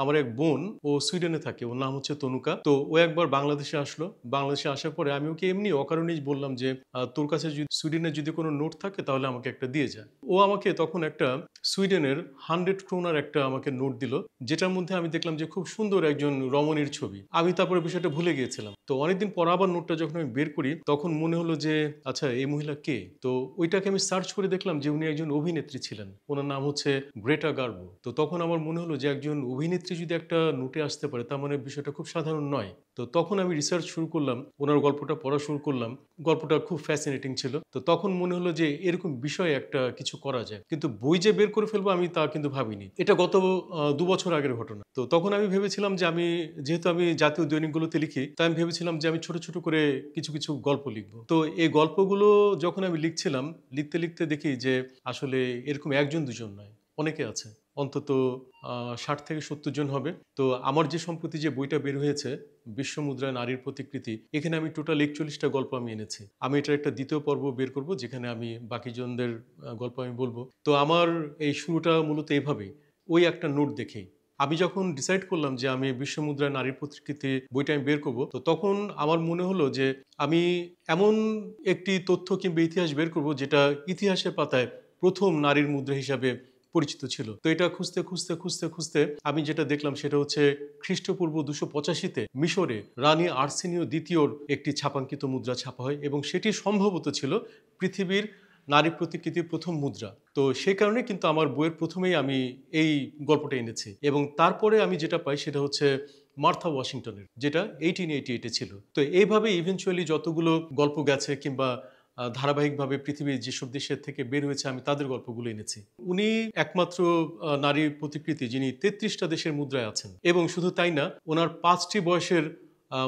আমার এক বোন ও সুইডেনে থাকে, ওর নাম হচ্ছে তনুকা। তো ও একবার বাংলাদেশে আসলো। বাংলাদেশে আসার পরে আমি ওকে এমনি অকারণেই বললাম যে তোর কাছে যদি সুইডেনের যদি কোনো নোট থাকে তাহলে আমাকে একটা দিয়ে যায়। ও আমাকে তখন একটা সুইডেনের 100 ক্রোনার একটা আমাকে নোট দিল, যেটার মধ্যে আমি দেখলাম যে খুব সুন্দর একজন রমণীর ছবি। আমি তারপরে বিষয়টা ভুলে গিয়েছিলাম। তো অনেকদিন পর আবার নোটটা যখন আমি বের করি তখন মনে হলো যে আচ্ছা এই মহিলা কে। তো ওইটাকে আমি সার্চ করে দেখলাম যে উনি একজন অভিনেত্রী ছিলেন, ওনার নাম হচ্ছে গ্রেটা গার্বো। তো তখন আমার মনে হলো যে একজন অভিনেত্রী যদি একটা নোটে আসতে পারে তার মানে বিষয়টা খুব সাধারণ নয়। তো তখন আমি রিসার্চ শুরু করলাম, ওনার গল্পটা পড়া শুরু করলাম। গল্পটা খুব ফ্যাসিনেটিং ছিল। তো তখন মনে হলো যে এরকম বিষয়ে একটা কিছু করা যায়, কিন্তু বই যে বের করে ফেলবো আমি তা কিন্তু ভাবিনি। এটা গত 2 বছর আগের ঘটনা। তো তখন আমি ভেবেছিলাম যে আমি, যেহেতু আমি জাতীয় দৈনিকগুলোতে লিখি, তাই আমি ভেবেছিলাম যে আমি ছোট ছোট করে কিছু কিছু গল্প লিখবো। তো এই গল্পগুলো যখন আমি লিখছিলাম, লিখতে লিখতে দেখি যে আসলে এরকম একজন দুজন নয়, অনেকে আছে। অন্তত ৬০ থেকে ৭০ জন হবে। তো আমার যে সম্প্রতি যে বইটা বের হয়েছে, বিশ্বমুদ্রায় নারীর প্রতিকৃতি, এখানে আমি টোটাল ৪১টা গল্প আমি এনেছি। আমি এটার একটা দ্বিতীয় পর্ব বের করব, যেখানে আমি বাকি জনদের গল্প আমি বলবো। তো আমার এই শুরুটা মূলত এভাবেই, ওই একটা নোট দেখেই। আমি যখন ডিসাইড করলাম যে আমি বিশ্বমুদ্রায় নারীর প্রতিকৃতি বইটা আমি বের করব, তো তখন আমার মনে হলো যে আমি এমন একটি তথ্য কিংবা ইতিহাস বের করব যেটা ইতিহাসের পাতায় প্রথম নারীর মুদ্রা হিসাবে পরিচিত ছিল। তো এটা খুঁজতে খুঁজতে খুঁজতে খুঁজতে আমি যেটা দেখলাম সেটা হচ্ছে খ্রিস্টপূর্ব ২৮৫-তে মিশরে রানী আর্সেনীয় দ্বিতীয়র একটি ছাপাঙ্কিত মুদ্রা ছাপা হয়, এবং সেটি সম্ভবত ছিল পৃথিবীর নারী প্রতিকৃতির প্রথম মুদ্রা। তো সেই কারণে কিন্তু আমার বইয়ের প্রথমেই আমি এই গল্পটা এনেছি, এবং তারপরে আমি যেটা পাই সেটা হচ্ছে মার্থা ওয়াশিংটনের, যেটা 1888-এ ছিল। তো এইভাবে ইভেনচুয়ালি যতগুলো গল্প গেছে কিংবা ধারাবাহিকভাবে পৃথিবীর যেসব দেশের থেকে বের হয়েছে আমি তাদের গল্পগুলো এনেছি। উনি একমাত্র নারী প্রতিকৃতি যিনি ৩৩টা দেশের মুদ্রায় আছেন, এবং শুধু তাই না, ওনার ৫টি বয়সের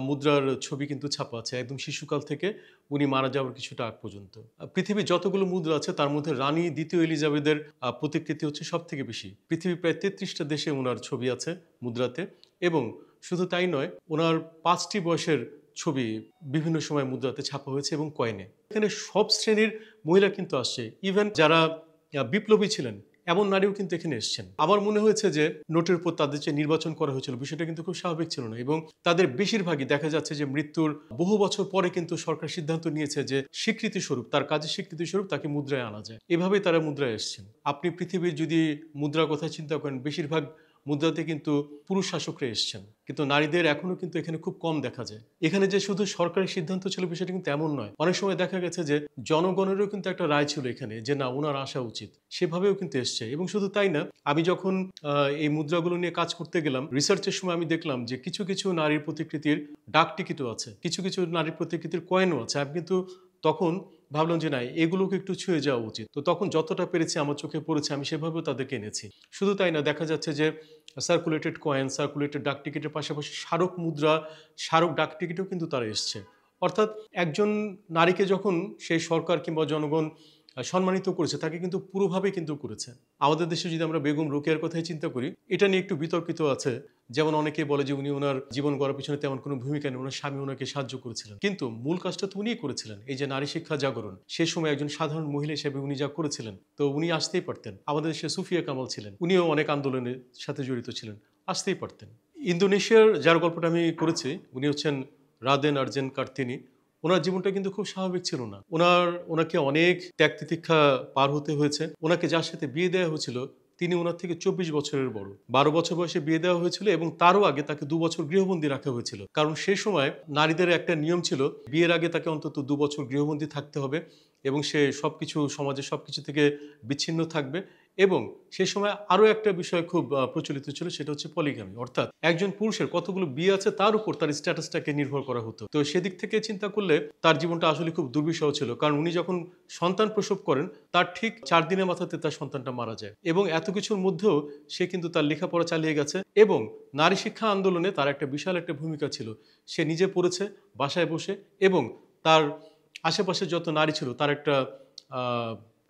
মুদ্রার ছবি কিন্তু ছাপা আছে, একদম শিশুকাল থেকে উনি মারা যাওয়ার কিছুটা আগ পর্যন্ত। পৃথিবীর যতগুলো মুদ্রা আছে তার মধ্যে রানী দ্বিতীয় এলিজাবেথের প্রতিকৃতি হচ্ছে সব থেকে বেশি। পৃথিবীর প্রায় ৩৩টা দেশে ওনার ছবি আছে মুদ্রাতে, এবং শুধু তাই নয়, ওনার ৫টি বয়সের ছবি বিভিন্ন সময় মুদ্রাতে ছাপা হয়েছে এবং কয়েনে। এখানে সব শ্রেণীর মহিলা কিন্তু আসছে, ইভেন যারা বিপ্লবী ছিলেন এমন নারীও কিন্তু এখানে এসছেন। আমার মনে হয়েছে যে নোটের উপর তাদের যে নির্বাচন করা হয়েছিল বিষয়টা কিন্তু খুব স্বাভাবিক ছিল না, এবং তাদের বেশিরভাগই দেখা যাচ্ছে যে মৃত্যুর বহু বছর পরে কিন্তু সরকার সিদ্ধান্ত নিয়েছে যে স্বীকৃতি স্বরূপ, তার কাজের স্বীকৃতি স্বরূপ তাকে মুদ্রায় আনা যায়। এভাবেই তারা মুদ্রায় এসছেন। আপনি পৃথিবীর যদি মুদ্রার কথা চিন্তা করেন, বেশিরভাগ মুদ্রাতে কিন্তু পুরুষ শাসকরা এসছেন, কিন্তু নারীদের এখনো কিন্তু এখানে খুব কম দেখা যায়। এখানে যে শুধু সরকারের সিদ্ধান্ত ছিল বিষয়টা কিন্তু এমন নয়, অনেক সময় দেখা গেছে যে জনগণেরও কিন্তু একটা রায় ছিল এখানে যে না, ওনার আসা উচিত, সেভাবেও কিন্তু এসছে। এবং শুধু তাই না, আমি যখন এই মুদ্রাগুলো নিয়ে কাজ করতে গেলাম, রিসার্চের সময় আমি দেখলাম যে কিছু কিছু নারীর প্রতিকৃতির ডাক টিকিটও আছে, কিছু কিছু নারীর প্রতিকৃতির কয়েনও আছে। আমি কিন্তু তখন ভাবলাম যে না, এগুলোকে একটু ছুঁয়ে যাওয়া উচিত। তো তখন যতটা পেরেছি আমার চোখে পড়েছে আমি সেভাবেও তাদেরকে এনেছি। শুধু তাই না, দেখা যাচ্ছে যে সার্কুলেটেড কয়েন, সার্কুলেটেড ডাক টিকিটের পাশাপাশি স্মারক মুদ্রা, স্মারক ডাক টিকিটও কিন্তু তারা এসছে। অর্থাৎ একজন নারীকে যখন সেই সরকার কিংবা জনগণ সম্মানিত করেছে, তাকে কিন্তু পুরোভাবে কিন্তু করেছে। আমাদের দেশে যদি আমরা বেগম রোকেয়ার কথাই চিন্তা করি, এটা নিয়ে একটু বিতর্কিত আছে। যেমন অনেকে বলে যে উনি ওনার জীবন গড়ার পিছনে তেমন কোনো ভূমিকা নেই, ওনার স্বামী ওনাকে সাহায্য করেছিলেন, কিন্তু মূল কাজটা তো উনিই করেছিলেন। এই যে নারী শিক্ষা জাগরণ, সে সময় একজন সাধারণ মহিলা হিসেবে উনি যা করেছিলেন, তো উনি আসতেই পারতেন। আমাদের দেশে সুফিয়া কামাল ছিলেন, উনিও অনেক আন্দোলনের সাথে জড়িত ছিলেন, আসতেই পারতেন। ইন্দোনেশিয়ার যার গল্পটা আমি করেছি, উনি হচ্ছেন রাদেন আর্জেন কার্তিনি। ওনার জীবনটা কিন্তু খুব স্বাভাবিক ছিল না। ওনাকে অনেক ত্যাগ তিতিক্ষা পার হতে হয়েছে। ওনাকে যার সাথে বিয়ে দেওয়া হয়েছিল তিনি ওনার থেকে ২৪ বছরের বড়। ১২ বছর বয়সে বিয়ে দেওয়া হয়েছিল, এবং তারও আগে তাকে ২ বছর গৃহবন্দী রাখা হয়েছিল। কারণ সেই সময় নারীদের একটা নিয়ম ছিল, বিয়ের আগে তাকে অন্তত ২ বছর গৃহবন্দী থাকতে হবে, এবং সে সবকিছু, সমাজের সবকিছু থেকে বিচ্ছিন্ন থাকবে। এবং সে সময় আরও একটা বিষয় খুব প্রচলিত ছিল, সেটা হচ্ছে পলিগামি। অর্থাৎ একজন পুরুষের কতগুলো বিয়ে আছে তার উপর তার স্ট্যাটাসটাকে নির্ভর করা হতো। তো সেদিক থেকে চিন্তা করলে তার জীবনটা আসলে খুব দুর্বিষহ ছিল, কারণ উনি যখন সন্তান প্রসব করেন তার ঠিক ৪ দিনের মাথাতে তার সন্তানটা মারা যায়। এবং এত কিছুর মধ্যেও সে কিন্তু তার লেখাপড়া চালিয়ে গেছে, এবং নারী শিক্ষা আন্দোলনে তার একটা বিশাল একটা ভূমিকা ছিল। সে নিজে পড়েছে বাসায় বসে, এবং তার আশেপাশে যত নারী ছিল তার একটা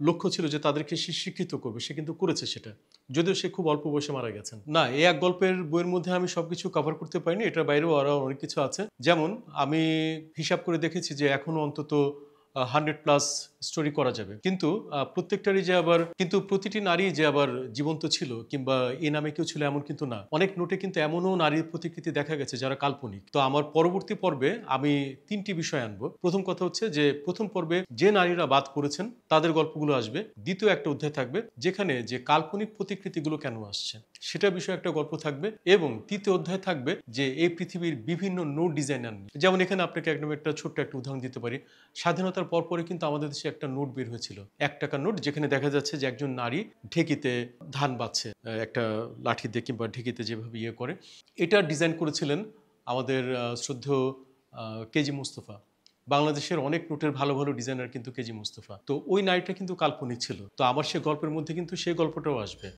লক্ষ্য ছিল যে তাদেরকে সে শিক্ষিত করবে। সে কিন্তু করেছে সেটা, যদিও সে খুব অল্প বয়সে মারা গেছেন। না, এই এক গল্পের বইয়ের মধ্যে আমি সবকিছু কভার করতে পারিনি, এটার বাইরেও আরও অনেক কিছু আছে। যেমন আমি হিসাব করে দেখেছি যে এখনো অন্তত 100+ স্টোরি করা যাবে, কিন্তু প্রত্যেকটারই যে আবার কিন্তু প্রতিটি নারী যে আবার জীবন্ত ছিল কিংবা এই নামে কেউ ছিল এমন কিন্তু না। অনেক নোটে কিন্তু এমনও নারীর প্রতিকৃতি দেখা গেছে যারা কাল্পনিক। তো আমার পরবর্তী পর্বে আমি 3টি বিষয় আনবো। প্রথম কথা হচ্ছে যে প্রথম পর্বে যে নারীরা বাদ পড়েছেন তাদের গল্পগুলো আসবে। দ্বিতীয় একটা অধ্যায় থাকবে যেখানে যে কাল্পনিক প্রতিকৃতিগুলো কেন আসছে সেটা বিষয়ে একটা গল্প থাকবে, এবং তৃতীয় অধ্যায় থাকবে যে এই পৃথিবীর বিভিন্ন নোট ডিজাইনার নিয়ে। যেমন এখানে আপনাকে একদম একটা ছোট্ট একটা উদাহরণ দিতে পারি। স্বাধীনতার পরপরে কিন্তু আমাদের দেশে একটা নোট বের হয়েছিল, 1 টাকার নোট, যেখানে দেখা যাচ্ছে যে একজন নারী ঢেকিতে ধান বাচ্ছে, একটা লাঠি দিয়ে কিংবা ঢেকিতে যেভাবে ইয়ে করে। এটা ডিজাইন করেছিলেন আমাদের শ্রদ্ধেয় কেজি মুস্তফা। বাংলাদেশের অনেক নোটের ভালো ভালো ডিজাইনার কিন্তু কেজি মুস্তফা। তো ওই নারীটা কিন্তু কাল্পনিক ছিল। তো আমার সে গল্পের মধ্যে কিন্তু সেই গল্পটাও আসবে।